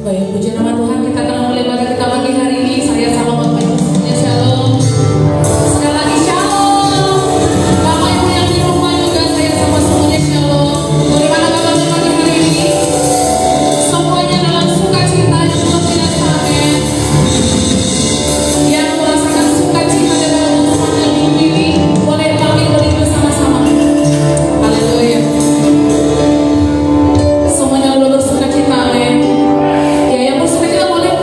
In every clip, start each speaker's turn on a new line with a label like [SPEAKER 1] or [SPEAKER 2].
[SPEAKER 1] Baik, puji nama Tuhan, kita akan mulai bagi kita pagi hari ini. Saya sama Bapak Ibu semuanya shalom. Sekali lagi shalom. Bapak Ibu yang di rumah juga saya sama semuanya shalom. Bagaimana kabarnya pagi hari ini? Semuanya dalam sukacita yang luar biasa, amin. Yang merasakan sukacita di dalam Tuhan yang ini, boleh kami beri bersama-sama. Haleluya. Semuanya lalu bersukacita, amin. Ya, yang bersukacita boleh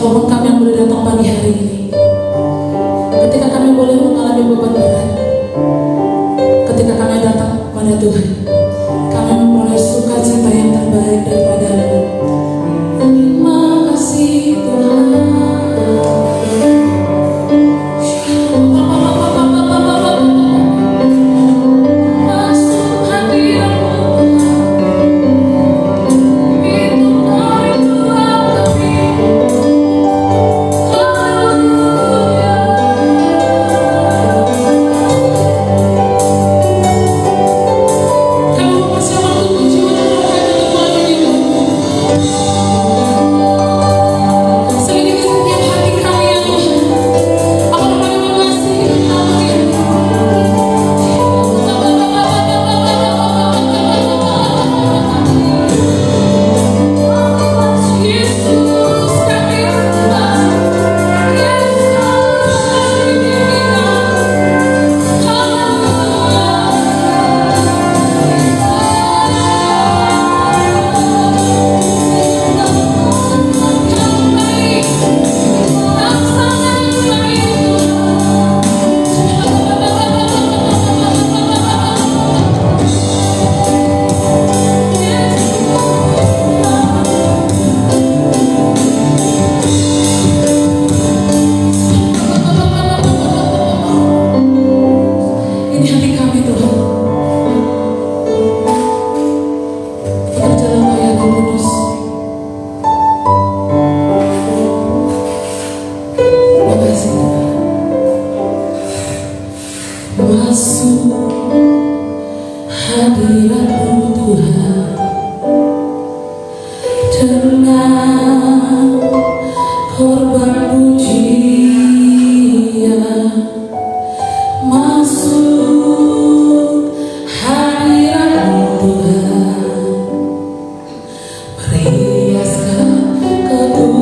[SPEAKER 1] siapapun kami yang boleh datang pagi hari ini, ketika kami boleh mengalami beban berat, ketika kami datang pada Tuhan, kami memperoleh sukacita yang terbaik daripada-Mu. Terima kasih Tuhan. Masuk hadirat-Mu Tuhan dengan korban pujian. Masuk hadirat-Mu Tuhan, perhiaskan kedudukan.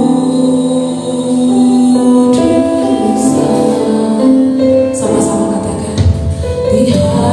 [SPEAKER 1] Sama-sama katakan di hati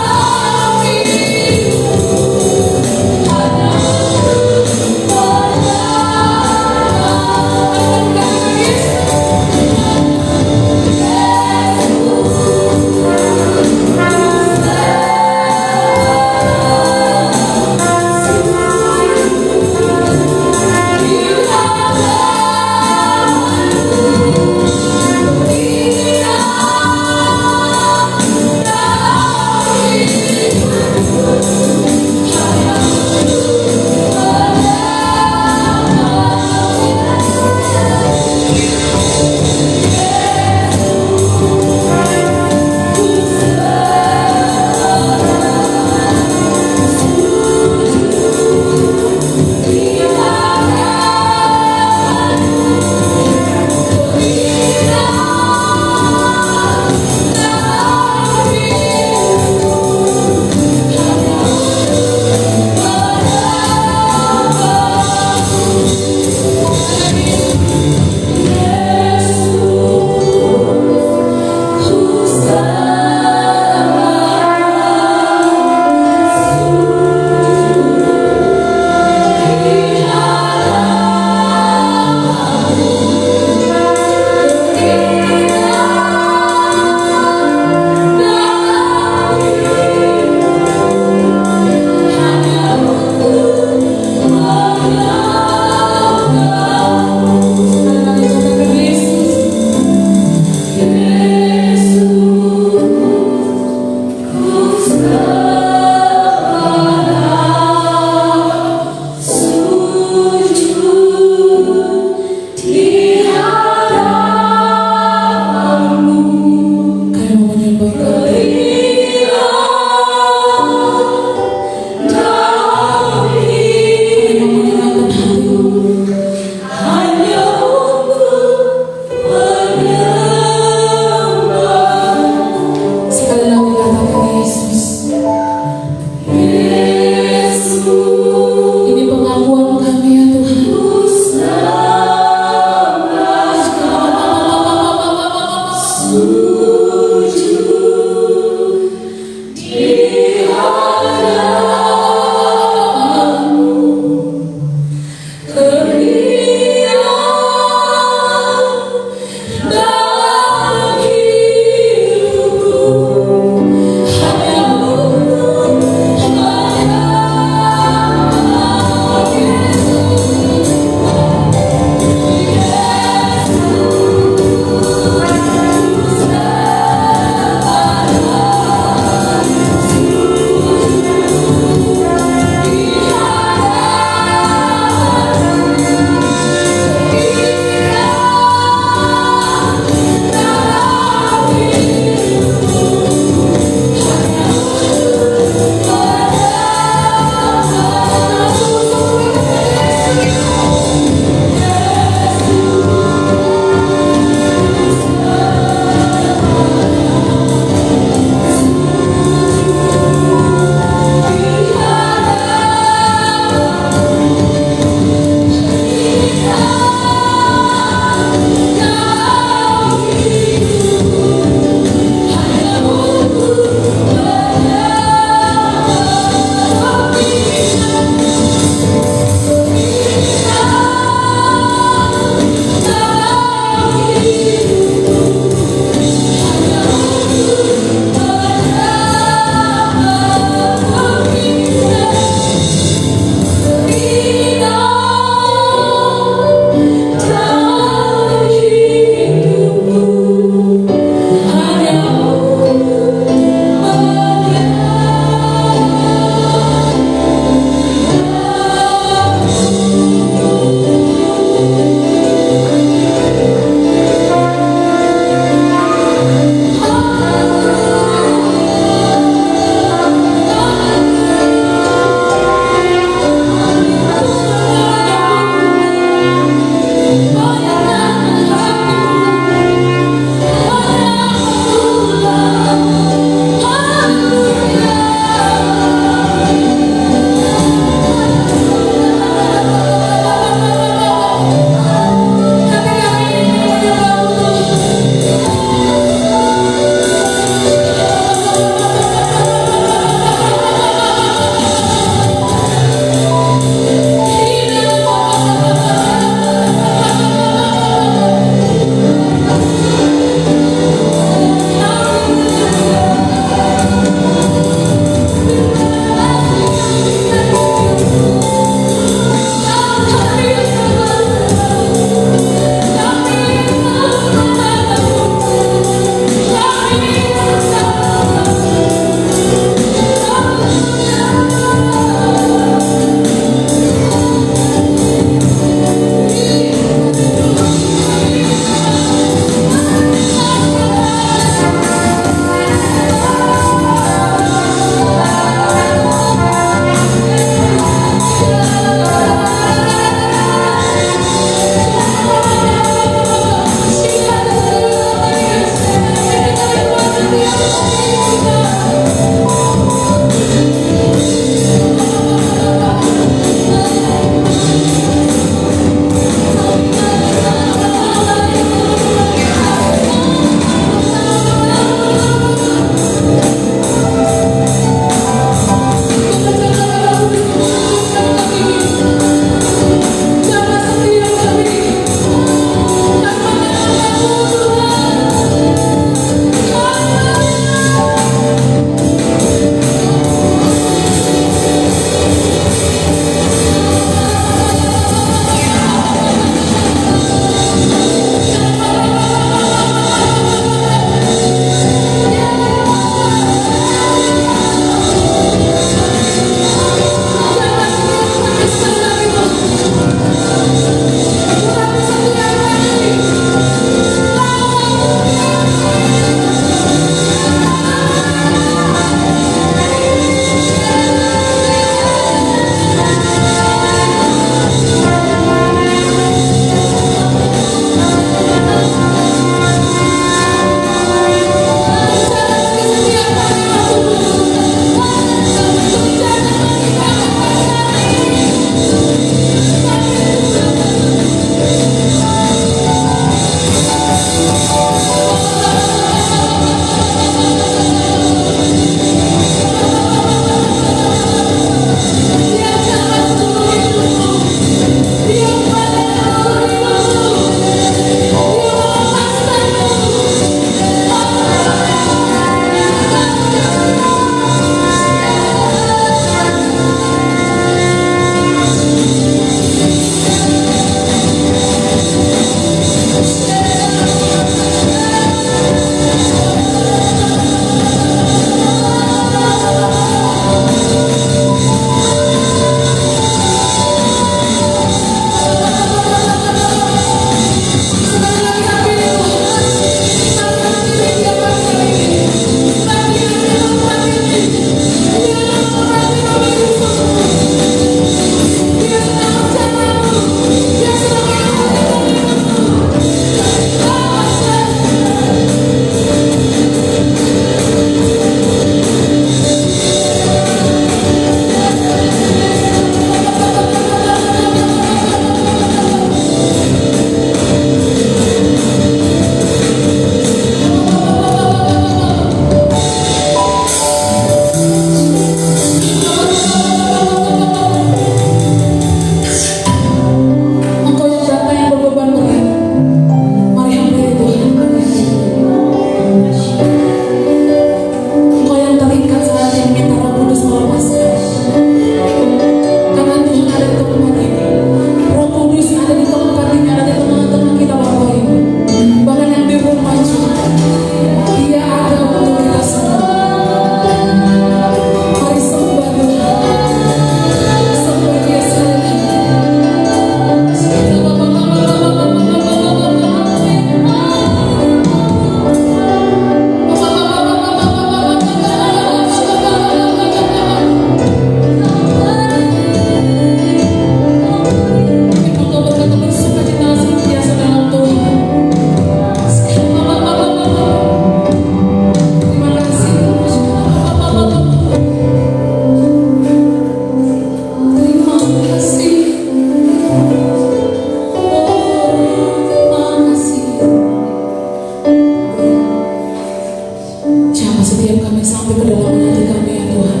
[SPEAKER 1] sampai ke dalam hati kami ya Tuhan.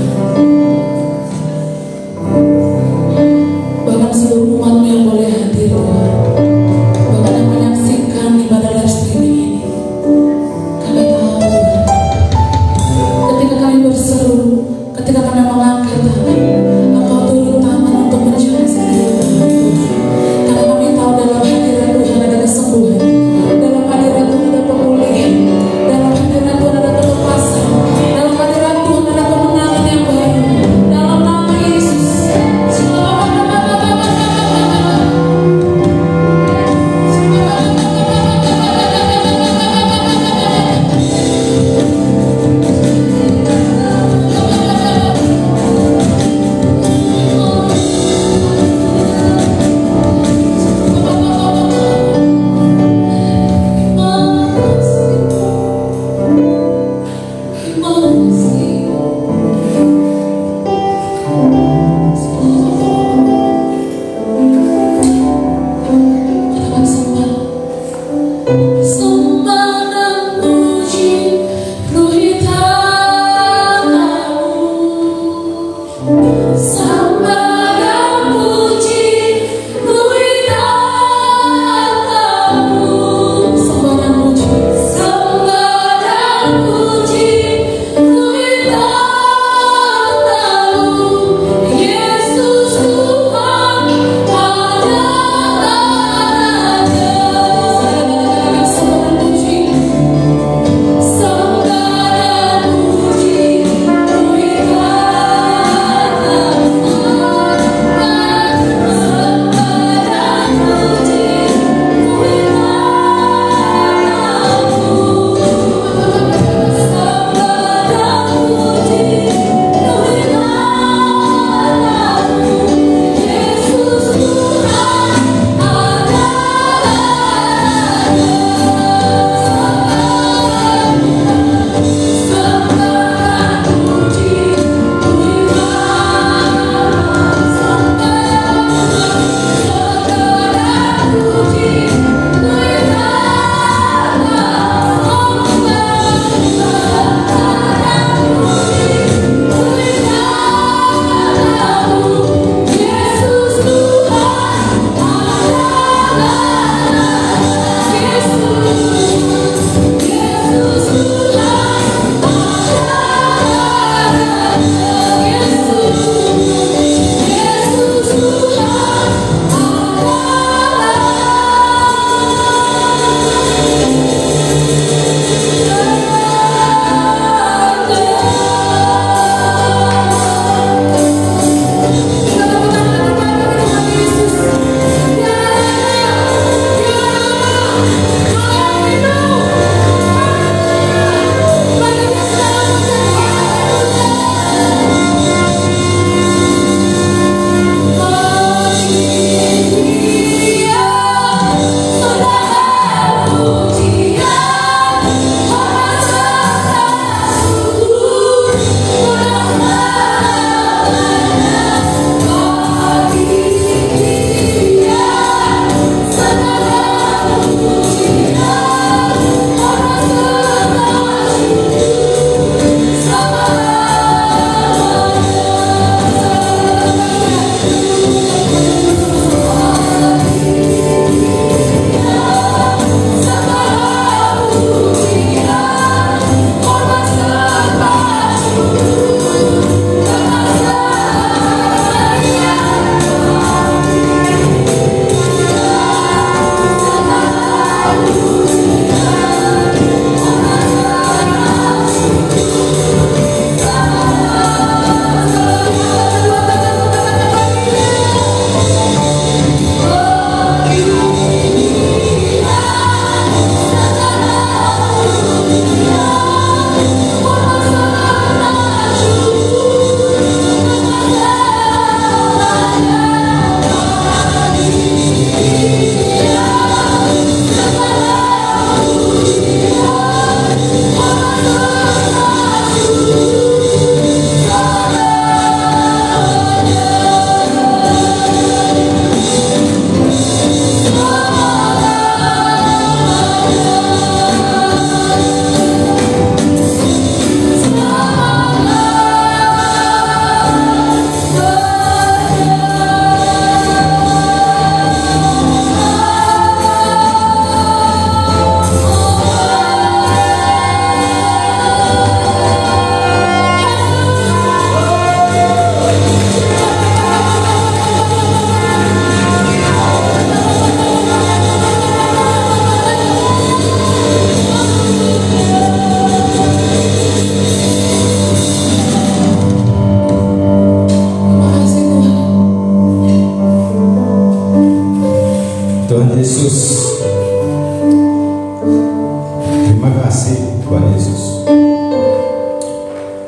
[SPEAKER 1] Bahkan seluruh umat-Mu yang boleh hadir Tuhan, bahkan yang menyaksikan ibadah live streaming ini, kami tahu Tuhan, ketika kami berseru, ketika kami mengangkat tangan, Engkau turun tangan untuk menjamah setiap Tuhan. Karena kami tahu dalam hadirat Tuhan ada kesembuhan, dalam hadirat Tuhan ada pemulihan, dalam hadirat Tuhan ada kelepasan, dalam hadirat Tuhan ada kemenangan yang baru. Dalam nama Yesus.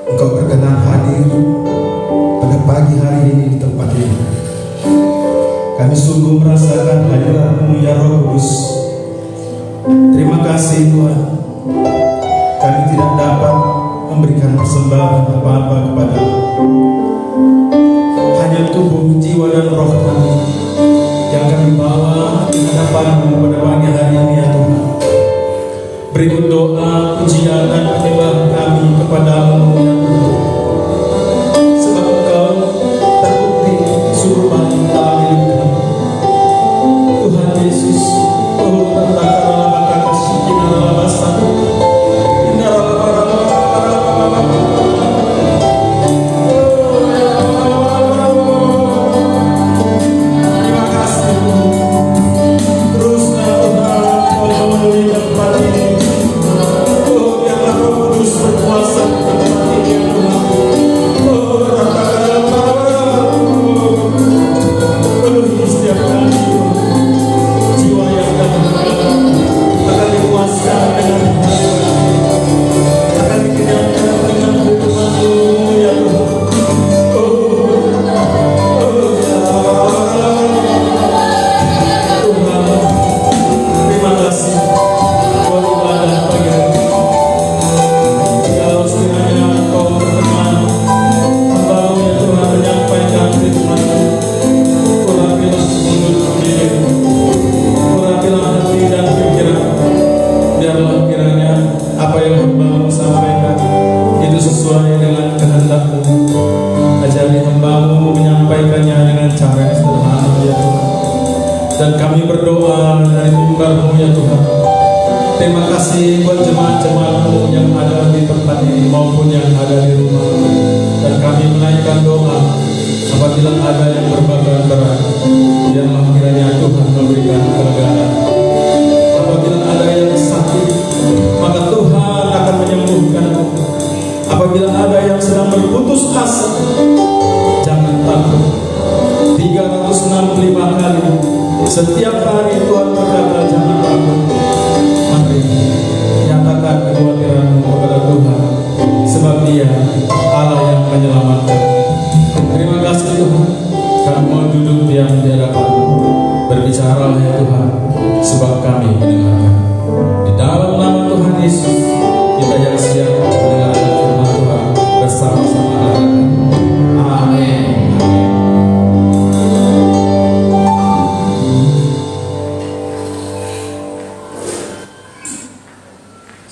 [SPEAKER 2] Engkau berkenan hadir pada pagi hari ini di tempat ini. Kami sungguh merasakan hadirat-Mu ya Roh Kudus. Terima kasih Tuhan. Kami tidak dapat memberikan persembahan apa-apa kepada-Mu. Hanya tubuh, jiwa, dan roh kami yang kami bawa di hadapan-Mu pada pagi hari ini ya Tuhan. Berikut doa, pujian, dan penyembahan kami kepada-Mu ya Tuhan. Sebab Engkau terbukti sungguh baik dalam hidup kami. Tuhan Yesus, oh tatakanlah mata kasih kita dalam bahasa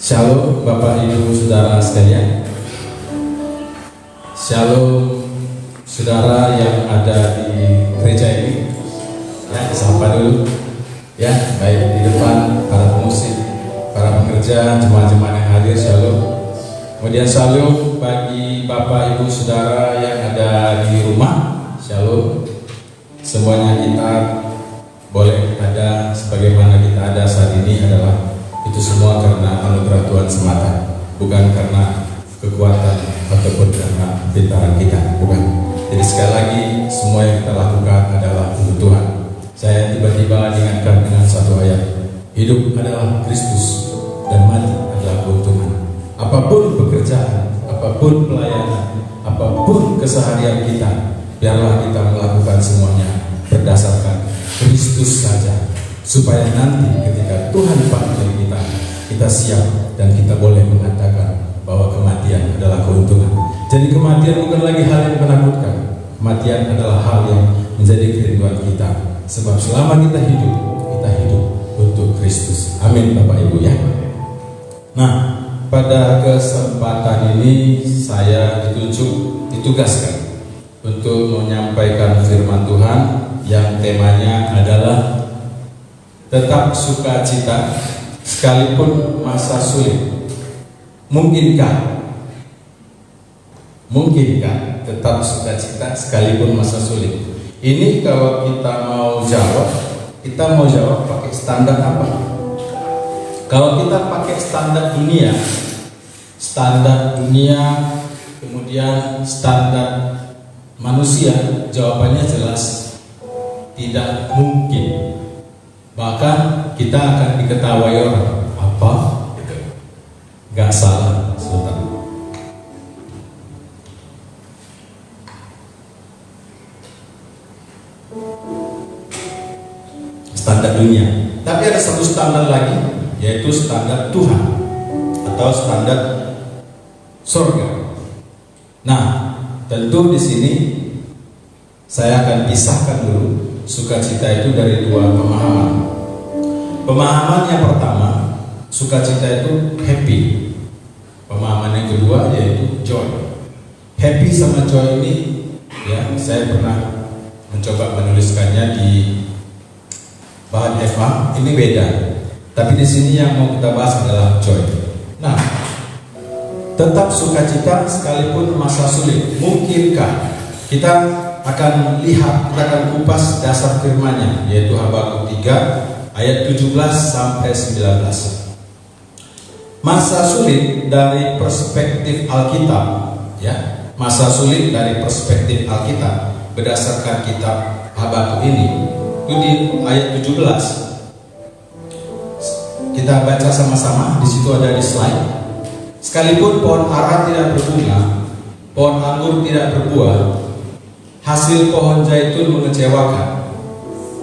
[SPEAKER 2] Shalom Bapak Ibu Saudara sekalian. Shalom saudara yang ada di gereja ini. Ya, sapa dulu. Ya, baik di depan para pemusik, para pekerja, jemaat-jemaat yang hadir, shalom. Kemudian shalom bagi Bapak Ibu Saudara yang ada di rumah, shalom. Semuanya kita boleh ada sebagaimana kita ada saat ini adalah itu semua karena anugerah Tuhan semata, bukan karena kekuatan ataupun karena pintaran kita, bukan. Jadi sekali lagi semua yang kita lakukan adalah untuk Tuhan. Saya tiba-tiba diingatkan dengan satu ayat, hidup adalah Kristus dan mati adalah keuntungan. Apapun pekerjaan, apapun pelayanan, apapun keseharian kita, biarlah kita melakukan semuanya berdasarkan Kristus saja, supaya nanti ketika Tuhan panggil kita siap dan kita boleh mengatakan bahwa kematian adalah keuntungan. Jadi kematian bukan lagi hal yang menakutkan. Kematian adalah hal yang menjadi kerinduan kita. Sebab selama kita hidup untuk Kristus. Amin Bapak Ibu ya. Nah, pada kesempatan ini saya ditugaskan untuk menyampaikan firman Tuhan yang temanya adalah tetap sukacita sekalipun masa sulit. Mungkinkah tetap sukacita sekalipun masa sulit? Ini kalau kita mau jawab pakai standar apa? Kalau kita pakai standar dunia kemudian standar manusia, jawabannya jelas tidak mungkin. Bahkan kita akan diketahui orang, apa? Gak salah, saudara. standar dunia. Tapi ada satu standar lagi, yaitu standar Tuhan atau standar surga. Nah, tentu di sini saya akan pisahkan dulu sukacita itu dari dua pemahaman. Pemahaman yang pertama, sukacita itu happy. Pemahaman yang kedua yaitu joy. Happy sama joy ini, ya, saya pernah mencoba menuliskannya di bahan FA. Ini beda. Tapi di sini yang mau kita bahas adalah joy. Nah, tetap sukacita sekalipun masa sulit. Mungkinkah? Kita akan lihat, kita akan kupas dasar firman-Nya, yaitu Habakuk 3 ayat 17 sampai 19. Masa sulit dari perspektif Alkitab, ya. Masa sulit dari perspektif Alkitab berdasarkan kitab Habakuk ini itu di ayat 17. Kita baca sama-sama, di situ ada di slide. Sekalipun pohon ara tidak berbunga, pohon anggur tidak berbuah, hasil pohon zaitun mengecewakan.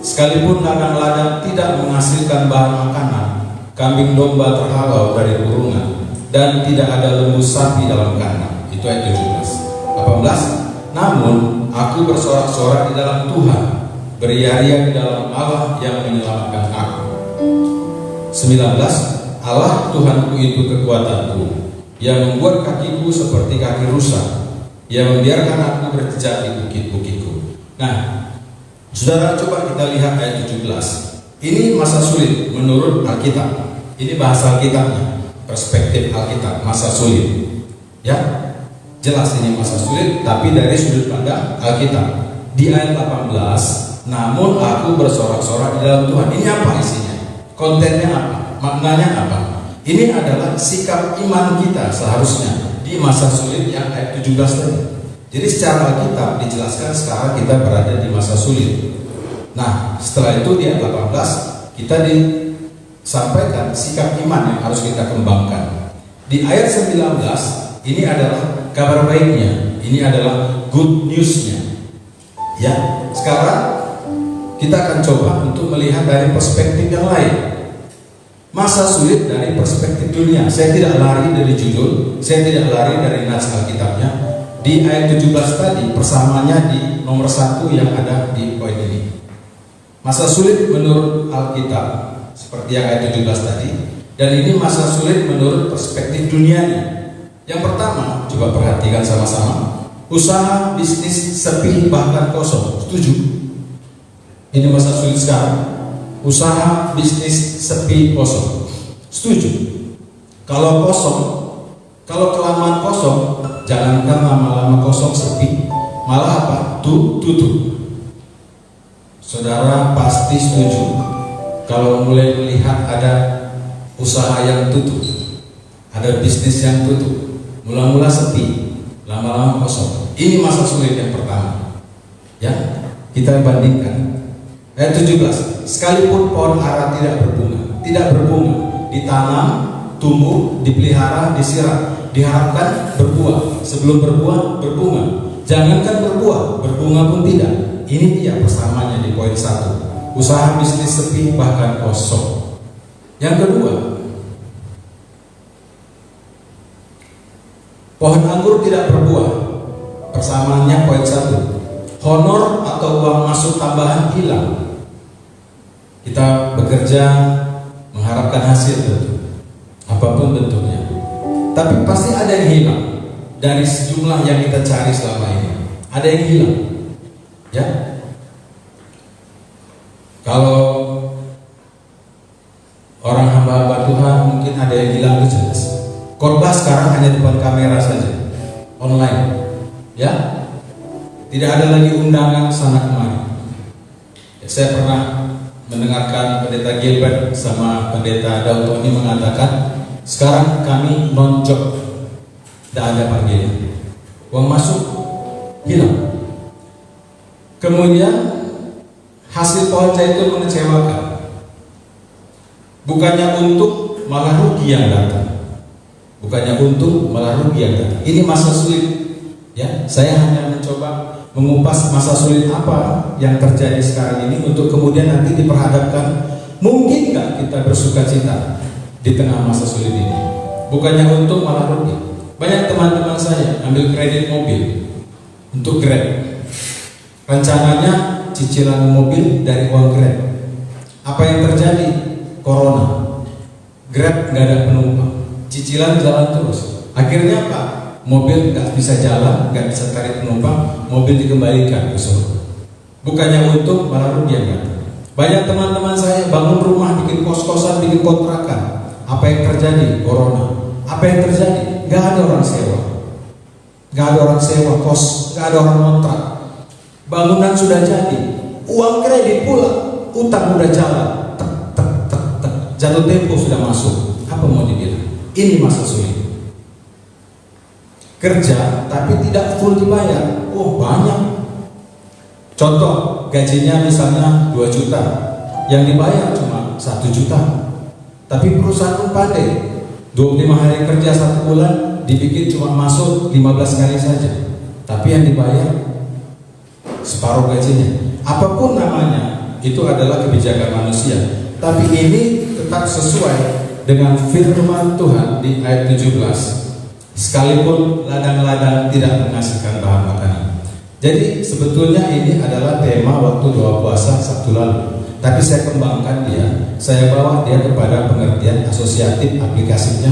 [SPEAKER 2] Sekalipun ladang-ladang tidak menghasilkan bahan makanan, kambing domba terhalau dari kurungan, dan tidak ada lembu sapi dalam kandang. Itu ayat 17. 18. Namun aku bersorak-sorak di dalam Tuhan, beria-ria di dalam Allah yang menyelamatkan aku. 19. Allah Tuhanku itu kekuatanku, yang membuat kakiku seperti kaki rusa, yang membiarkan aku berjejak di bukit-bukitku. Nah, saudara, coba kita lihat ayat 17. Ini masa sulit menurut Alkitab. Ini bahasa Alkitabnya, perspektif Alkitab, masa sulit. Ya, jelas ini masa sulit, tapi dari sudut pandang Alkitab. Di ayat 18, namun aku bersorak-sorak di dalam Tuhan. Ini apa isinya? Kontennya apa? Maknanya apa? Ini adalah sikap iman kita seharusnya di masa sulit yang ayat 17 tadi. Jadi secara Alkitab dijelaskan sekarang kita berada di masa sulit. Nah, setelah itu di ayat 18 kita disampaikan sikap iman yang harus kita kembangkan. Di ayat 19 ini adalah kabar baiknya, ini adalah good news-nya. Ya, sekarang kita akan coba untuk melihat dari perspektif yang lain. Masa sulit dari perspektif dunia. Saya tidak lari dari judul, saya tidak lari dari nas Alkitabnya. Di ayat 17 tadi persamaannya di nomor 1 yang ada di poin ini. Masa sulit menurut Alkitab seperti yang ayat 17 tadi, dan ini masa sulit menurut perspektif dunianya. Yang pertama, coba perhatikan sama-sama. Usaha bisnis sepi bahkan kosong. Setuju? Ini masa sulit sekarang. Usaha bisnis sepi kosong. Setuju? Kalau kosong, kalau kelamaan kosong, jangankan lama-lama kosong sepi, malah apa? Tutup. Saudara pasti setuju kalau mulai melihat ada usaha yang tutup, ada bisnis yang tutup, mula-mula sepi, lama-lama kosong. Ini masa sulit yang pertama. Ya, kita bandingkan. Ayat 17. Sekalipun pohon ara tidak berbuah, ditanam, tumbuh, dipelihara, disiram, diharapkan berbuah. Sebelum berbuah, berbunga. Jangankan berbuah, berbunga pun tidak. Ini dia persamaannya di poin 1. Usaha bisnis sepi bahkan kosong. Yang kedua, pohon anggur tidak berbuah. Persamaannya poin 1. Honor atau uang masuk tambahan hilang. Kita bekerja mengharapkan hasil tentu, apapun bentuknya. Tapi pasti ada yang hilang dari sejumlah yang kita cari selama ini. Ada yang hilang, ya. Kalau orang hamba-hamba Tuhan mungkin ada yang hilang, itu jelas. Khotbah sekarang hanya depan kamera saja, online, ya. Tidak ada lagi undangan sana kemari. Ya, saya pernah mendengarkan pendeta Gilbert sama pendeta Daud Tony mengatakan, sekarang kami non-job, tidak ada panggilan, uang masuk hilang. Kemudian hasil pohon zaitun mengecewakan. Bukannya untung, malah rugi yang datang. Bukannya untung, malah rugi yang datang. Ini masa sulit. Ya, saya hanya mencoba mengupas masa sulit apa yang terjadi sekarang ini untuk kemudian nanti diperhadapkan Mungkin nggak kita bersuka cita di tengah masa sulit ini? Bukannya untung malah rugi. Banyak teman-teman saya ambil kredit mobil untuk Grab. Rencananya cicilan mobil dari uang Grab. Apa yang terjadi? Corona. Grab nggak ada penumpang. Cicilan jalan terus. Akhirnya apa? Mobil nggak bisa jalan, nggak bisa tarik penumpang, mobil dikembalikan ke Solo. Bukannya untung malah rugi kan? Banyak teman-teman saya bangun rumah, bikin kos-kosan, bikin kontrakan. Apa yang terjadi? Corona. Apa yang terjadi? Gak ada orang sewa. Gak ada orang sewa kos, gak ada orang kontrak. Bangunan sudah jadi, uang kredit pula, utang udah jalan. Jatuh tempo sudah masuk. Apa mau dibilang? Ini masa sulit. Kerja tapi tidak full dibayar. Oh banyak. Contoh, gajinya misalnya 2 juta, yang dibayar cuma 1 juta. Tapi perusahaan pun pandai, 25 hari kerja 1 bulan, dibikin cuma masuk 15 kali saja. Tapi yang dibayar separuh gajinya. Apapun namanya, itu adalah kebijakan manusia. Tapi ini tetap sesuai dengan firman Tuhan di ayat 17. Sekalipun ladang-ladang tidak menghasilkan bahan makanan. Jadi sebetulnya ini adalah tema waktu doa puasa Sabtu lalu. Tapi saya kembangkan dia, saya bawa dia kepada pengertian asosiatif aplikasinya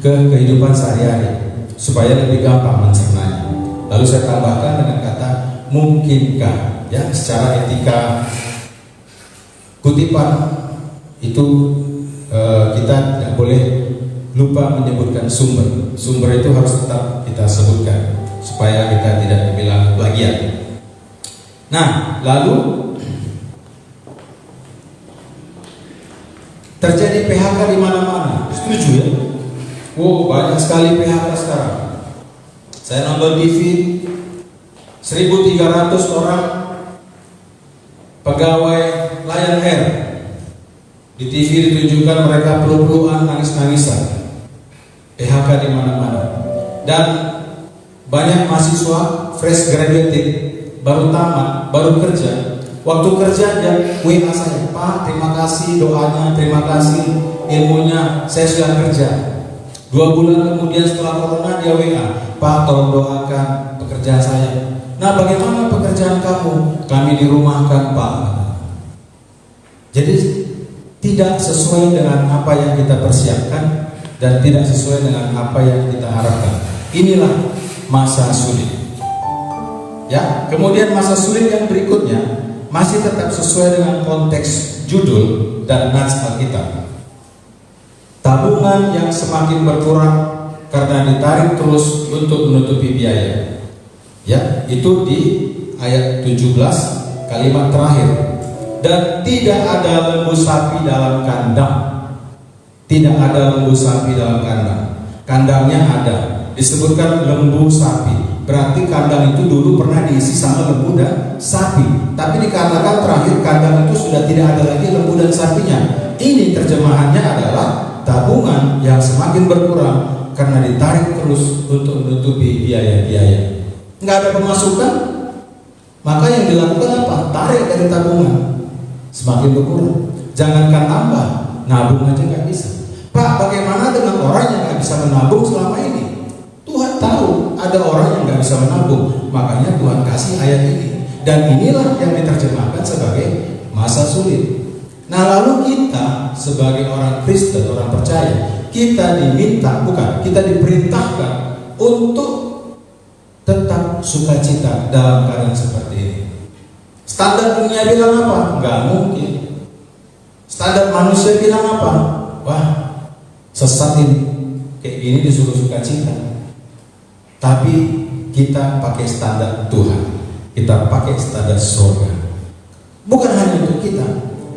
[SPEAKER 2] ke kehidupan sehari-hari supaya lebih gampang mencernanya. Lalu saya tambahkan dengan kata mungkinkah, ya, secara etika kutipan itu kita tidak boleh lupa menyebutkan sumber. Sumber itu harus tetap kita sebutkan supaya kita tidak dibilang plagiat. Nah, lalu terjadi PHK di mana-mana. Setuju ya? Oh, banyak sekali PHK sekarang. Saya nonton TV, 1.300 orang pegawai Lion Air. Di TV ditunjukkan mereka peluk-pelukan, nangis-nangisan. PHK di mana-mana. Dan banyak mahasiswa fresh graduated, baru tamat, baru kerja. Waktu kerja dia WA saya, Pak, terima kasih doanya, terima kasih ilmunya, saya sudah kerja. 2 bulan kemudian setelah corona dia WA, Pak, tolong doakan pekerjaan saya. Nah, bagaimana pekerjaan kamu? Kami dirumahkan, Pak. Jadi tidak sesuai dengan apa yang kita persiapkan dan tidak sesuai dengan apa yang kita harapkan. Inilah masa sulit. Ya, kemudian masa sulit yang berikutnya masih tetap sesuai dengan konteks judul dan nats Alkitab. Tabungan yang semakin berkurang karena ditarik terus untuk menutupi biaya. Ya, itu di ayat 17 kalimat terakhir. Dan tidak ada lembu sapi dalam kandang. Tidak ada lembu sapi dalam kandang. Kandangnya ada. Disebutkan lembu sapi, berarti kandang itu dulu pernah diisi sama lembu dan sapi. Tapi dikatakan terakhir kandang itu sudah tidak ada lagi lembu dan sapinya. Ini terjemahannya adalah tabungan yang semakin berkurang karena ditarik terus untuk menutupi biaya-biaya. Nggak ada pemasukan, maka yang dilakukan apa? Tarik dari tabungan, semakin berkurang. Jangankan nambah, nabung aja nggak bisa. Pak, bagaimana dengan orang yang nggak bisa menabung selama ini? Tuhan tahu ada orang yang nggak bisa menabung, makanya Tuhan kasih ayat ini. Dan inilah yang diterjemahkan sebagai masa sulit. Nah, lalu kita sebagai orang Kristen, orang percaya, kita diperintahkan untuk tetap sukacita dalam keadaan seperti ini. Standar dunia bilang apa? Nggak mungkin. Standar manusia bilang apa? Wah, sesat ini, kayak gini disuruh sukacita. Tapi kita pakai standar Tuhan, kita pakai standar surga. Bukan hanya untuk kita,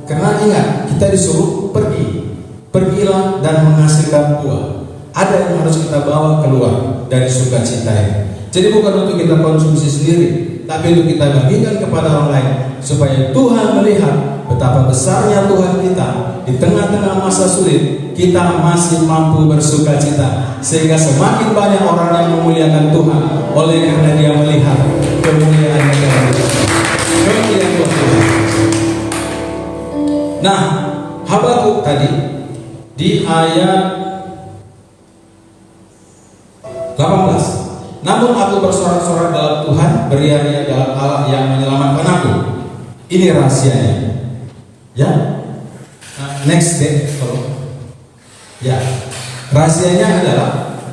[SPEAKER 2] karena ingat kita disuruh pergilah dan menghasilkan buah. Ada yang harus kita bawa keluar dari sukacita ini. Jadi bukan untuk kita konsumsi sendiri, tapi untuk kita bagikan kepada orang lain, supaya Tuhan melihat betapa besarnya Tuhan kita di tengah-tengah masa sulit. Kita masih mampu bersukacita, sehingga semakin banyak orang yang memuliakan Tuhan oleh karena dia melihat kemuliaan Tuhan. Nah, Habakuk tadi di ayat 18. Namun aku bersorak-sorak dalam Tuhan, beria-ria dalam Allah yang menyelamatkan aku. Ini rahasianya. Ya. Next deh, tolong. Ya. Rahasianya adalah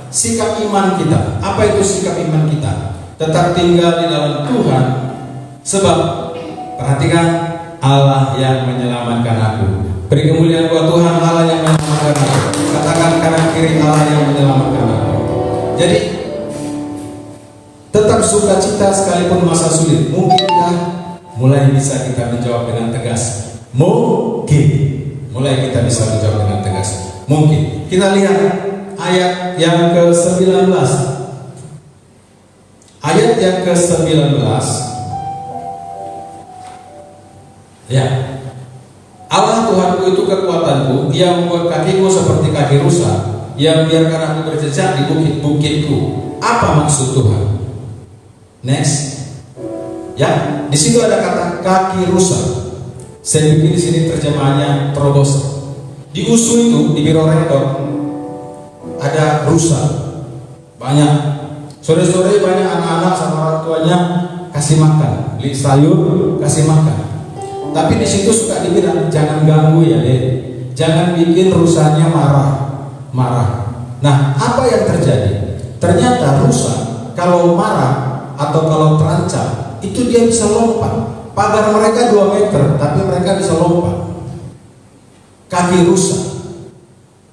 [SPEAKER 2] sikap iman kita. Apa itu sikap iman kita? Tetap tinggal di dalam Tuhan. Sebab perhatikan, Allah yang menyelamatkan aku. Beri kemuliaan buat Tuhan, Allah yang menyelamatkan aku. Katakan kanan kiri, Allah yang menyelamatkan aku. Jadi tetap sukacita sekalipun masa sulit. Mungkinkah mulai bisa kita menjawab dengan tegas? Mungkin. Mulai kita bisa menjawab dengan tegas. Mungkin. Kita lihat ayat yang ke-19. Ayat yang ke-19. Ya. Allah Tuhanku itu kekuatanku, Ia membuat kakiku seperti kaki rusa, Ia membiarkan aku berjejak di bukit-bukitku. Apa maksud Tuhan? Next. Ya, di situ ada kata kaki rusa. Saya bikin di sini terjemahannya terobosan. Di USU itu, di Biro Rektor, ada rusa banyak. Sore-sore banyak anak-anak sama orang tuanya kasih makan, beli sayur kasih makan. Tapi di situ suka dibilang jangan ganggu ya deh, jangan bikin rusanya marah. Nah, apa yang terjadi? Ternyata rusa kalau marah atau kalau terancam itu dia bisa lompat. Pagar mereka 2 meter, tapi mereka bisa lompat. Kaki rusa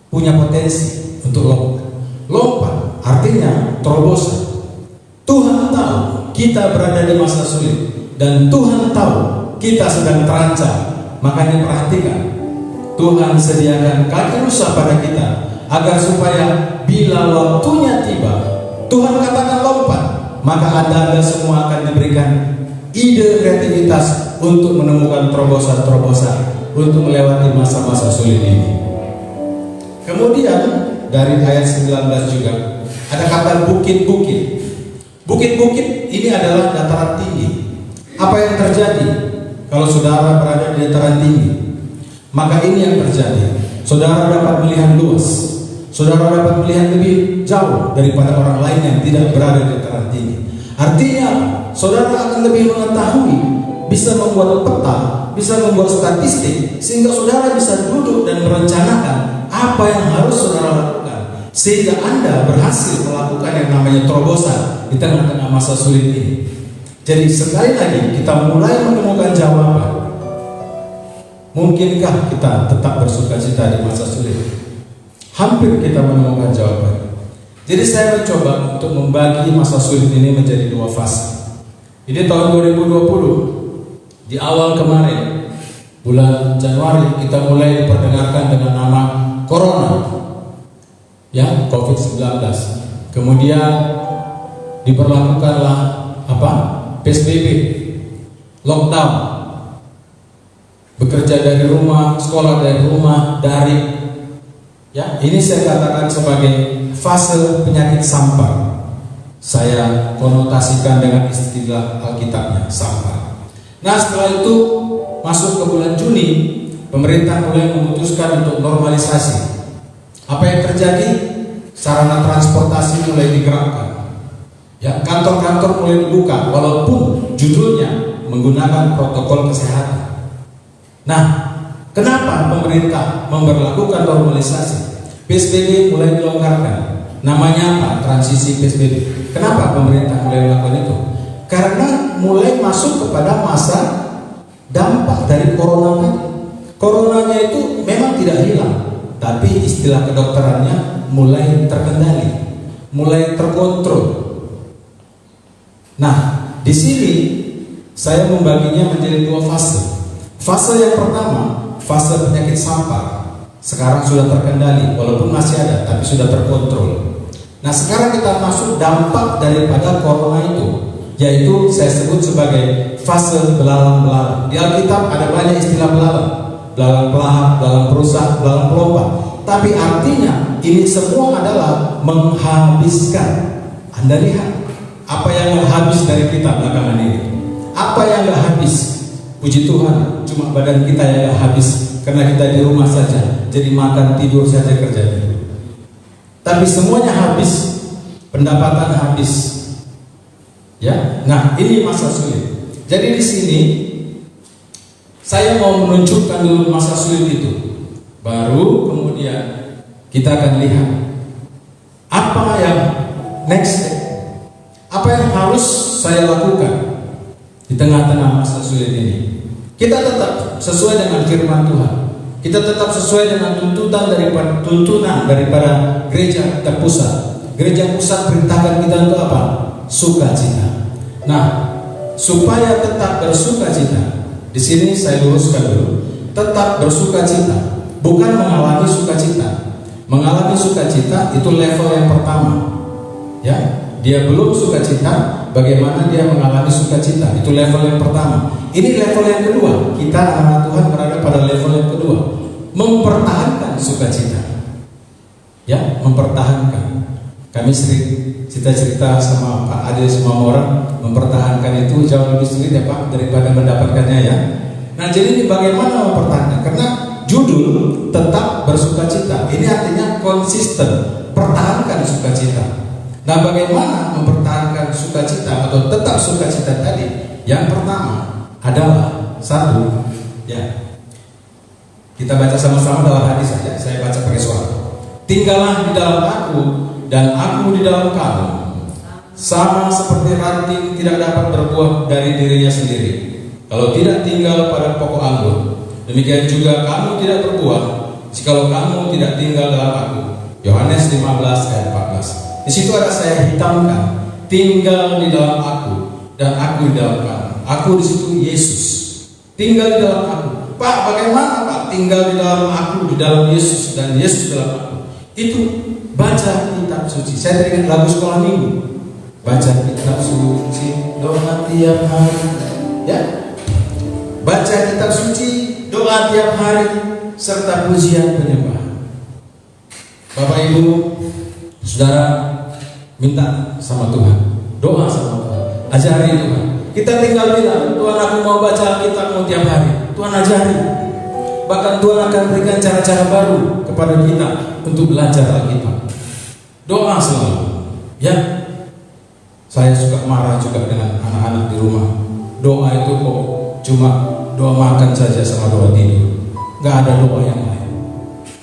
[SPEAKER 2] punya potensi untuk lompat, artinya terobosan. Tuhan tahu kita berada di masa sulit, dan Tuhan tahu kita sedang terancam. Makanya perhatikan, Tuhan sediakan kaki rusa pada kita agar supaya bila waktunya tiba, Tuhan katakan lompat, maka Anda semua akan diberikan ide kreativitas untuk menemukan terobosan-terobosan untuk melewati masa-masa sulit ini. Kemudian dari ayat 19 juga ada kata bukit-bukit. Bukit-bukit ini adalah dataran tinggi. Apa yang terjadi kalau saudara berada di dataran tinggi? Maka ini yang terjadi. Saudara dapat melihat luas. Saudara dapat melihat lebih jauh daripada orang lain yang tidak berada di dataran tinggi. Artinya saudara akan lebih mengetahui, bisa membuat peta, bisa membuat statistik, sehingga saudara bisa duduk dan merencanakan apa yang harus saudara lakukan, sehingga Anda berhasil melakukan yang namanya terobosan di tengah-tengah masa sulit ini. Jadi sekali lagi kita mulai menemukan jawaban. Mungkinkah kita tetap bersukacita di masa sulit? Hampir kita menemukan jawaban. Jadi saya mencoba untuk membagi masa sulit ini menjadi 2 fase. Ini tahun 2020, di awal kemarin, bulan Januari, kita mulai diperdengarkan dengan nama Corona, ya, COVID-19. Kemudian diberlakukanlah apa? PSBB, lockdown, bekerja dari rumah, sekolah dari rumah, daring. Ya, ini saya katakan sebagai fase penyakit sampar. Saya konotasikan dengan istilah Alkitabnya, sampar. Nah, setelah itu masuk ke bulan Juni, pemerintah mulai memutuskan untuk normalisasi. Apa yang terjadi? Sarana transportasi mulai digerakkan. Ya, kantor-kantor mulai dibuka, walaupun judulnya menggunakan protokol kesehatan. Nah, kenapa pemerintah memberlakukan normalisasi? PSBB mulai dilonggarkan. Namanya apa? Transisi PSBB. Kenapa pemerintah mulai melakukan itu? Karena mulai masuk kepada masa dampak dari corona tadi. Coronanya itu memang tidak hilang, tapi istilah kedokterannya mulai terkendali, mulai terkontrol. Nah, di sini saya membaginya menjadi 2 fase. Fase yang pertama, fase penyakit sampar. Sekarang sudah terkendali, walaupun masih ada, tapi sudah terkontrol. Nah, sekarang kita masuk dampak daripada corona itu, yaitu saya sebut sebagai fase belalang-belalang. Di Alkitab ada banyak istilah belalang. Belalang pelahap, belalang perusak, belalang pelompat. Tapi artinya ini semua adalah menghabiskan. Anda lihat apa yang habis dari kita belakangan ini. Apa yang gak habis? Puji Tuhan, cuma badan kita yang gak habis.
[SPEAKER 3] karena kita di rumah saja, jadi makan tidur saja kerjanya. Tapi semuanya habis, pendapatan habis. Ya, nah ini masa sulit. Jadi di sini saya mau menunjukkan dulu masa sulit itu. Baru kemudian kita akan lihat apa yang next step, apa yang harus saya lakukan di tengah-tengah masa sulit ini. Kita tetap sesuai dengan firman Tuhan. Kita tetap sesuai dengan tuntunan daripada gereja terpusat. Gereja pusat perintahkan kita untuk apa? Sukacita. Nah, supaya tetap bersukacita, di sini saya luruskan dulu. Tetap bersukacita, bukan mengalami sukacita. Mengalami sukacita itu level yang pertama. Ya, dia belum sukacita, bagaimana dia mengalami sukacita? Itu level yang pertama. Ini level yang kedua. Kita anak Tuhan berada pada level yang kedua, mempertahankan sukacita. Ya, mempertahankan. Kami sering cerita sama Pak Ade semua orang, mempertahankan itu jauh lebih sulit ya Pak daripada mendapatkannya ya. Nah, jadi ini bagaimana mempertahankan? Karena judul tetap bersukacita. Ini artinya konsisten, pertahankan sukacita. Nah, bagaimana mempertahankan sukacita atau tetap sukacita tadi? Yang pertama adalah satu, ya. Kita baca sama-sama dalam hadis saja. Saya baca pakai suara. Tinggallah di dalam aku dan aku di dalam kamu. Sama seperti ranting tidak dapat berbuah dari dirinya sendiri kalau tidak tinggal pada pokok anggur. Demikian juga kamu tidak berbuah jikalau kamu tidak tinggal dalam aku. Yohanes 15 ayat 14. Di situ ada saya hitamkan, tinggal di dalam aku dan aku di dalam kamu. Aku di situ Yesus, tinggal di dalam aku. Pak, bagaimana Pak tinggal di dalam aku, di dalam Yesus dan Yesus dalam aku? Itu baca kitab suci. Saya teringat lagu sekolah minggu. Baca kitab suci, doa tiap hari. Ya, baca kitab suci, doa tiap hari, serta pujian penyembahan. Bapak Ibu, saudara, minta sama Tuhan, doa sama Tuhan, ajari Tuhan. Kita tinggal bilang, Tuhan aku mau baca kitab tiap hari. Tuhan ajari. Bahkan Tuhan akan berikan cara-cara baru kepada kita untuk belajar Alkitab. Doa selalu. Ya, saya suka marah juga dengan anak-anak di rumah. Doa itu kok cuma doa makan saja sama doa tidur, nggak ada doa yang lain.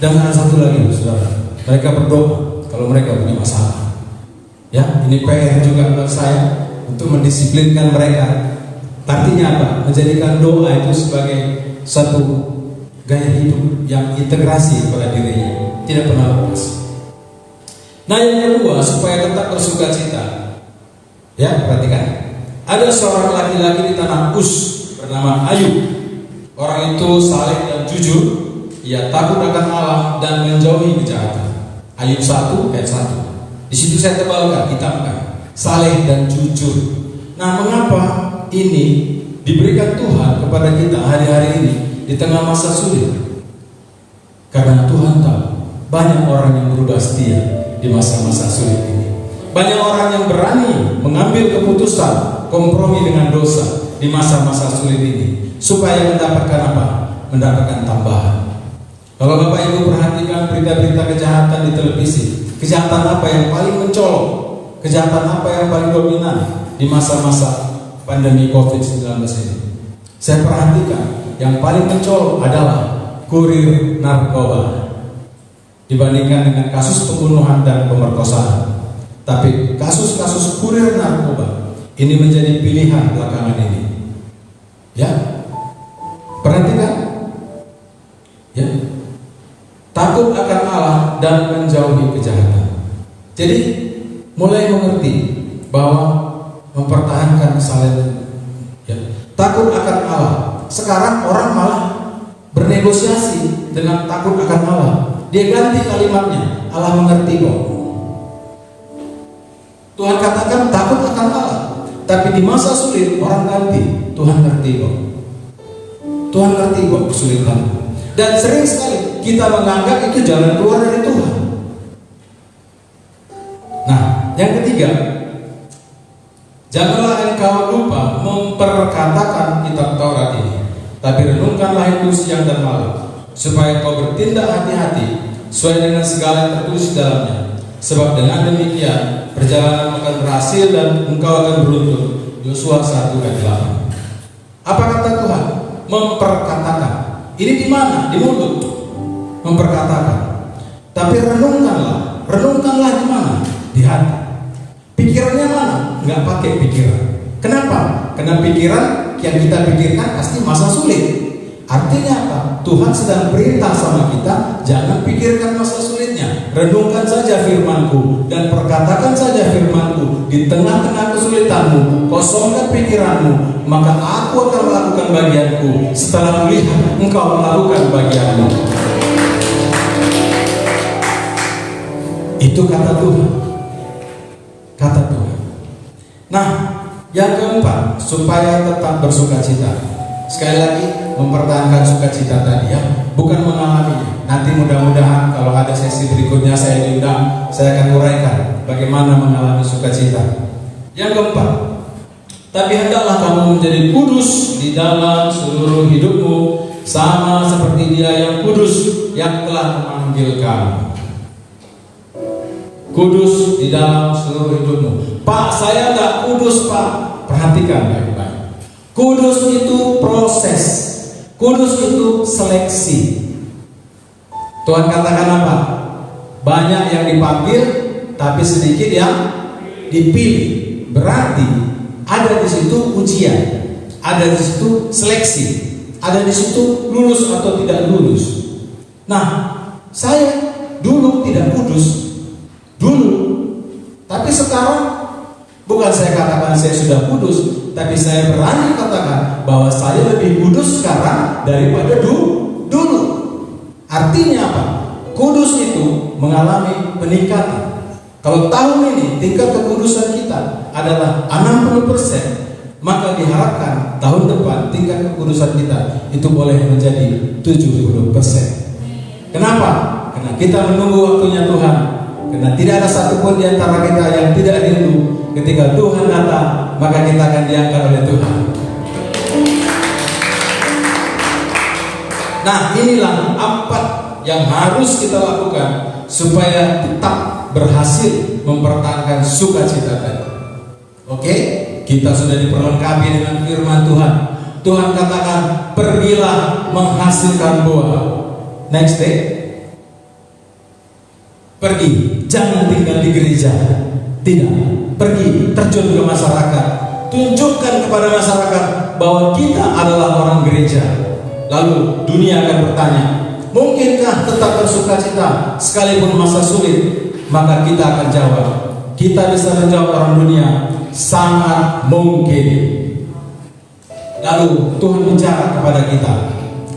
[SPEAKER 3] Dan ada satu lagi, saudara, mereka berdoa kalau mereka punya masalah. Ya, ini PR juga buat saya untuk mendisiplinkan mereka. Artinya apa? Menjadikan doa itu sebagai satu gaya hidup yang integrasi kepada dirinya, tidak pernah lepas. Nah, yang kedua, supaya tetap bersukacita. Ya, perhatikan. Ada seorang laki-laki di tanah Uz bernama Ayub. Orang itu saleh dan jujur. Ia takut akan Allah dan menjauhi kejahatan. Ayub 1 ayat 1. Di situ saya tebalkan, hitamkan. Saleh dan jujur. Nah, mengapa ini diberikan Tuhan kepada kita hari-hari ini di tengah masa sulit? Karena Tuhan tahu banyak orang yang berubah setia di masa-masa sulit ini. Banyak orang yang berani mengambil keputusan kompromi dengan dosa di masa-masa sulit ini supaya mendapatkan apa? Mendapatkan tambahan. Kalau Bapak Ibu perhatikan berita-berita kejahatan di televisi, kejahatan apa yang paling mencolok? Kejahatan apa yang paling dominan di masa-masa pandemi COVID-19 ini? Saya perhatikan yang paling mencolok adalah kurir narkoba dibandingkan dengan kasus pembunuhan dan pemerkosaan. Tapi kasus-kasus kurir narkoba ini menjadi pilihan belakangan ini. Ya, perhatikan. Ya, takut akan Allah dan menjauhi kejahatan. Jadi mulai mengerti bahwa mempertahankan kesalehan, ya, takut akan Allah. Sekarang orang malah bernegosiasi dengan takut akan Allah. Dia ganti kalimatnya, Allah mengerti kok. Tuhan katakan takut akan Allah, tapi di masa sulit orang ganti, Tuhan ngerti kok. Tuhan ngerti kok kesulitan. Dan sering sekali kita menganggap itu jalan keluar dari Tuhan. Nah, yang ketiga, janganlah engkau lupa memperkatakan kitab Taurat ini, tapi renungkanlah itu siang dan malam, supaya kau bertindak hati-hati sesuai dengan segala yang tertulis di dalamnya. Sebab dengan demikian perjalanan akan berhasil dan engkau akan beruntung. Yosua 1 ayat 8. Apa kata Tuhan? Memperkatakan. Ini di mana? Di mulut. Memperkatakan. Tapi renungkanlah di mana? Di hati. Pikirannya mana? Nggak pakai pikiran. Kenapa? Karena pikiran yang kita pikirkan pasti masa sulit. Artinya apa? Tuhan sedang perintah sama kita, jangan pikirkan masa sulitnya. Renungkan saja firman-Ku dan perkatakan saja firman-Ku di tengah-tengah kesulitanmu. Kosongkan pikiranmu, maka aku akan melakukan bagianku setelah melihat engkau melakukan bagianmu. Itu kata Tuhan. Kata Tuhan. Nah, yang keempat, supaya tetap bersukacita. Sekali lagi, mempertahankan sukacita tadi ya, bukan mengalaminya. Nanti mudah-mudahan kalau ada sesi berikutnya saya diundang, saya akan uraikan bagaimana mengalami sukacita. Yang keempat, tapi hendaklah kamu menjadi kudus di dalam seluruh hidupmu, sama seperti Dia yang kudus yang telah memanggil kamu. Kudus di dalam seluruh hidupmu. Pak, saya tidak kudus, Pak. Perhatikan baik-baik. Kudus itu proses. Kudus itu seleksi. Tuhan katakan apa? Banyak yang dipanggil, tapi sedikit yang dipilih. Berarti ada di situ ujian, ada di situ seleksi, ada di situ lulus atau tidak lulus. Nah, saya dulu tidak kudus, tapi sekarang bukan saya katakan saya sudah kudus, tapi saya berani katakan bahwa saya lebih kudus sekarang daripada dulu. Artinya apa? Kudus itu mengalami peningkatan. Kalau tahun ini tingkat kekudusan kita adalah 60%, maka diharapkan tahun depan tingkat kekudusan kita itu boleh menjadi 70%. Kenapa? Karena kita menunggu waktunya Tuhan. Karena tidak ada satupun di antara kita yang tidak rindu ketika Tuhan datang, maka kita akan diangkat oleh Tuhan. Nah, inilah 4 yang harus kita lakukan supaya tetap berhasil mempertahankan sukacita tadi. Oke, kita sudah diperlengkapi dengan firman Tuhan. Tuhan katakan, pergilah menghasilkan buah. Next day, pergi, jangan tinggal di gereja. Tidak, pergi, terjun ke masyarakat. Tunjukkan kepada masyarakat bahwa kita adalah orang gereja. Lalu dunia akan bertanya, mungkinkah tetap bersukacita sekalipun masa sulit? Maka kita akan jawab, kita bisa menjawab orang dunia, sangat mungkin. Lalu Tuhan bicara kepada kita.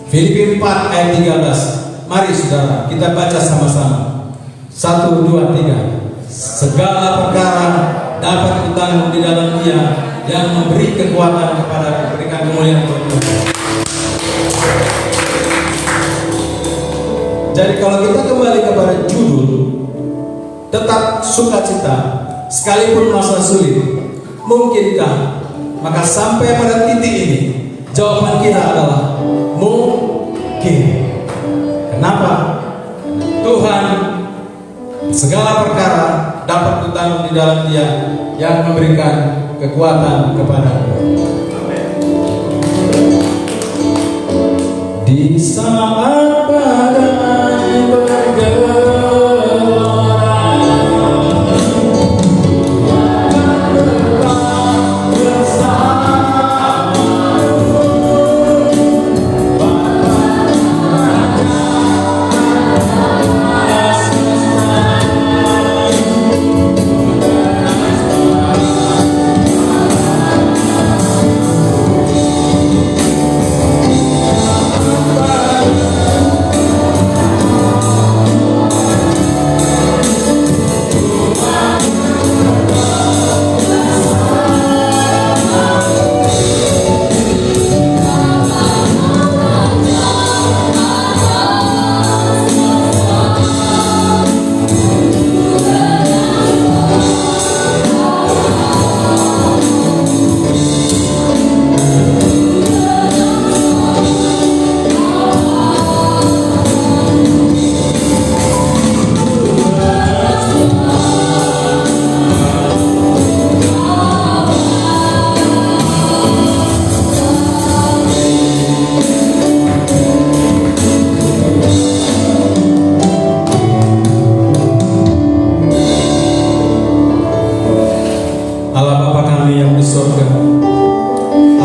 [SPEAKER 3] Filipi 4 ayat 13. Mari saudara, kita baca sama-sama. 1, 2, 3. Segala perkara dapat ditanggung di dalam Dia yang memberi kekuatan kepada memberikan kemuliaan kepada Tuhan. Jadi kalau kita kembali kepada judul, tetap sukacita sekalipun masa sulit, mungkinkah? Maka sampai pada titik ini, jawaban kita adalah mungkin. Kenapa? Tuhan segala perkara dapat ditanggung di dalam Dia yang memberikan kekuatan kepadamu. Di saat badai bergelora,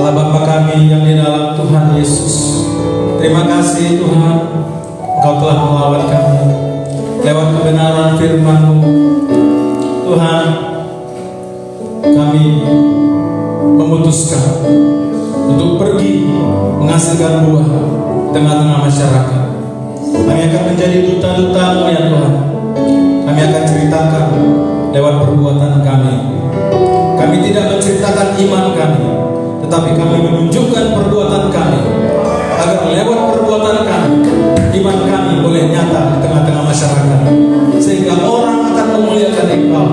[SPEAKER 3] Allah Bapa kami yang di dalam Tuhan Yesus, terima kasih Tuhan, Engkau telah melawat kami lewat kebenaran firman-Mu. Tuhan, kami memutuskan untuk pergi menghasilkan buah tengah-tengah masyarakat. Kami akan menjadi duta-duta-Mu ya Tuhan. Kami akan ceritakan lewat perbuatan kami. Kami tidak menceritakan iman kami, tetapi kami menunjukkan perbuatan kami, agar lewat perbuatan kami, iman kami boleh nyata di tengah-tengah masyarakat, sehingga orang akan memuliakan Engkau.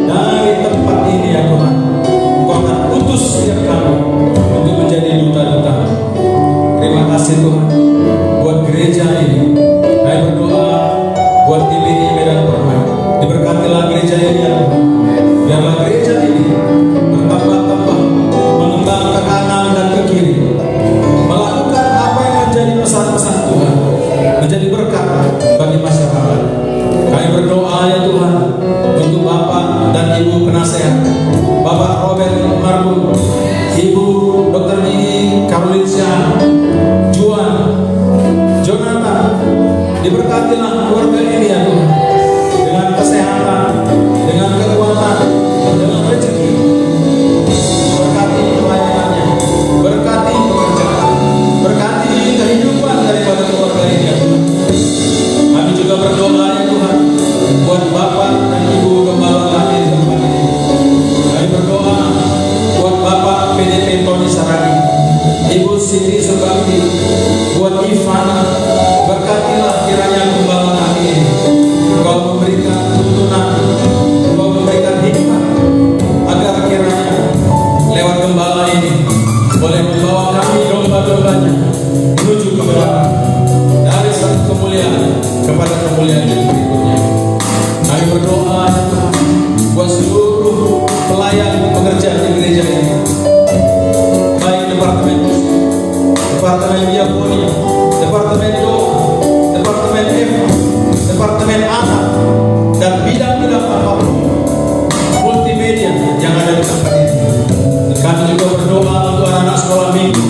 [SPEAKER 3] Dari tempat ini ya Tuhan, Engkau akan utus setiap kami untuk menjadi duta-duta. Terima kasih Tuhan buat gereja ini. Kami berdoa buat TPI Medan Permai, diberkatilah gereja ini ya Tuhan. Biarlah gereja ini bertambah-tambah, mengembang ke kanan dan ke kiri, melakukan apa yang menjadi pesan-pesan Tuhan, menjadi berkat bagi masyarakat. Kami berdoa ya Tuhan untuk Bapak dan Ibu penasehat, Bapak Robert Marbun, Ibu Dr. Nini Karolinsia, Juan, Jonathan, diberkatilah keluarga ini ya Tuhan, dengan kesehatan, dengan kekuatan, dengan rezeki. Berkati pelayanannya, berkati pekerjaan, berkati kehidupan daripada keluarga ini ya Tuhan. Kami juga berdoa ya Tuhan buat Bapak dan Ibu Gembala kami di tempat ini. Kami berdoa buat Bapak PDP Tony Saragi, Ibu Siti Subakti, buat Ivana. Berkatilah kiranya Gembala kami ini. Engkau memberikan tuntunan, Engkau memberikan hikmat, agar kiranya lewat Gembala ini boleh membawa kami domba-dombanya menuju kebenaran, dari satu kemuliaan kepada kemuliaan yang berikutnya. Kami berdoa ya Tuhan buat seluruh pelayan pekerja di gereja ini, baik departemen musik, departemen diakoni, departemen doa, departemen ema, departemen anak, dan bidang-bidang apapun multimedia yang ada di tempat ini. Dan kami juga berdoa untuk anak-anak sekolah minggu.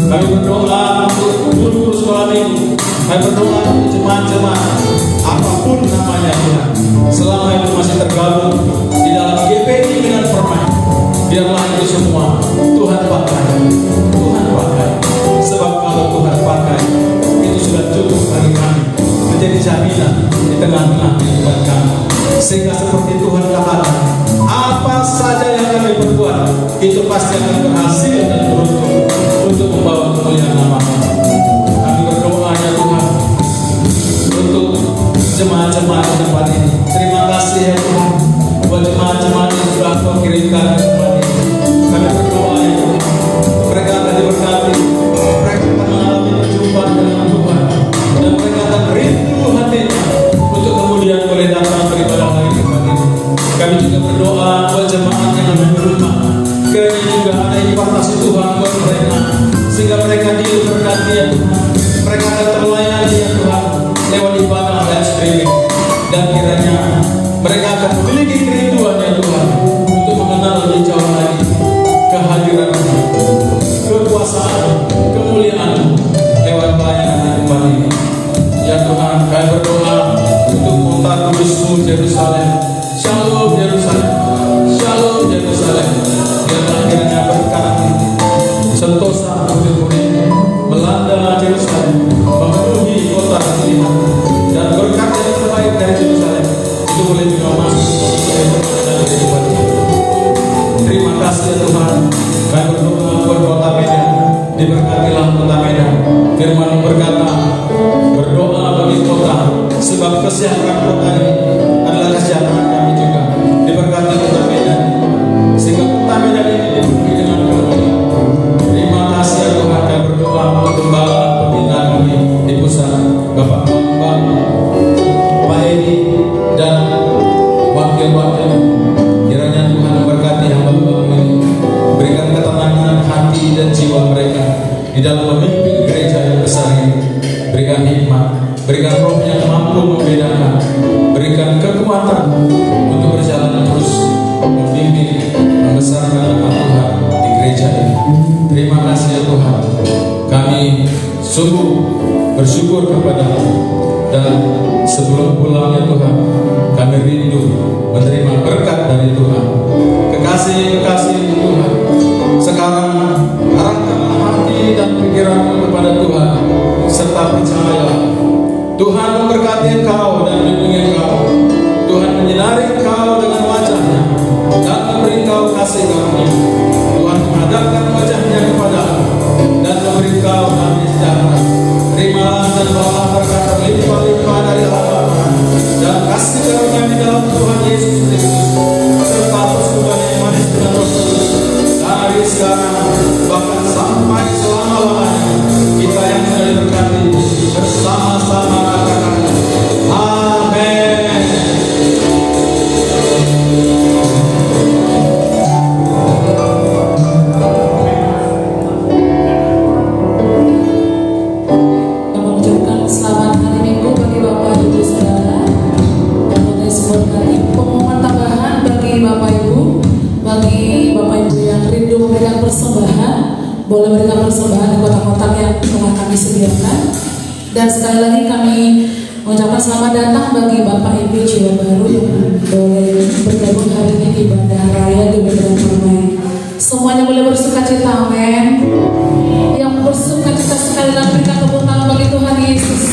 [SPEAKER 3] Kami berdoa untuk guru-guru sekolah minggu. Kami berdoa untuk jemaat-jemaat, apapun namanya Tuhan, selama itu masih tergabung di dalam GPI Medan Permai, biarlah itu semua Tuhan pakai. Tuhan pakai, sebab kalau Tuhan pakai, itu sudah cukup bagi kami menjadi jaminan di tengah-tengah kehidupan kami. Sehingga seperti Tuhan katakan, apa saja yang kami berbuat, itu pasti akan berhasil dan beruntung untuk membawa kemuliaan nama-Mu. Kami berdoa ya Tuhan untuk jemaat-jemaat di tempat ini. Terima kasih ya Tuhan buat jemaat-jemaat yang sudah Engkau kirimkan ke tempat ini. Kami berdoa ya Tuhan, mereka akan diberkati, mereka akan mengalami perjumpaan dengan Tuhan, dan mereka akan rindu hatinya untuk kemudian boleh datang beribadah lagi di tempat ini. Kami juga berdoa buat jemaat yang ada di rumah, kiranya juga ada impartasi Tuhan buat mereka, sehingga mereka diberkati ya Tuhan. Mereka akan terlayani ya Tuhan lewat ibadah dan streaming, dan kiranya mereka akan memiliki kerinduan ya Tuhan untuk mengenal lebih jauh lagi kehadiran-Mu, kekuasaan, kemuliaan lewat pelayanan di tempat ini. Ya Tuhan, kami berdoa untuk kota kudus-Mu Yerusalem. Shalom Yerusalem, Shalom Yerusalem. Biarlah kiranya berkat sentosa putih-putih melanda Yerusalem, memenuhi kota ini, dan berkat yang terbaik dari Yerusalem itu boleh juga masuk dan kehidupan ini. Terima kasih ya Tuhan. Kami berdoa buat kota Medan, diberkatilah kota Medan. Firman berkata, berdoa bagi kota, sebab kesejahteraan kota ini adalah kesejahteraan kami juga. Diberkati kota Medan, sehingga kota Medan ini dipenuhi dengan kemuliaan. Terima kasih ya Tuhan. Kami berdoa untuk gembala pembinaan kami di pusat, Bapak Bambang, Pak Edi, dan wakil-wakil. Kiranya Tuhan memberkati hamba-Mu ini, berikan ketenangan hati dan jiwa mereka di dalam memimpin gereja yang besar ini. Berikan hikmat, berikan roh yang mampu membedakan, berikan kekuatan untuk berjalan terus membimbing membesarkan nama Tuhan di gereja ini. Terima kasih ya Tuhan. Kami sungguh bersyukur kepada-Mu, dan sebelum pulang ya Tuhan, kami rindu menerima berkat dari Tuhan. Kekasih-kekasih Tuhan, sekarang arahkanlah hati dan pikiranmu kepada Tuhan, serta percaya Tuhan memberkati engkau dan melindungi engkau. Tuhan menyinari engkau dengan wajahnya dan memberi engkau kasih karunia. Tuhan menghadapkan wajahnya kepadamu dan memberi engkau damai sejahtera. Terimalah dan bawalah berkat berlimpah-limpah dari Allah dan kasih karunia di dalam Tuhan Yesus Kristus, serta persekutuan yang manis dengan Roh Kudus, dari sekarang bahkan sampai selama-lamanya. Kita yang sudah diberkati bersama-sama katakan amin.
[SPEAKER 1] Kami mengucapkan selamat hari Minggu bagi Bapak Ibu Saudara. Dan oleh sebuah pengumuman tambahan bagi Bapak Ibu, yang rindu memberikan persembahan, boleh memberikan persembahan di kotak-kotak yang telah kami sediakan. Dan sekali lagi kami mengucapkan selamat datang bagi Bapak Ibu jiwa baru yang boleh bergabung hari ini di Bandara Raya di Medan Permai. Semuanya boleh bersukacita, amin. Yang bersukacita sekali lagi berikan tepuk tangan bagi Tuhan Yesus.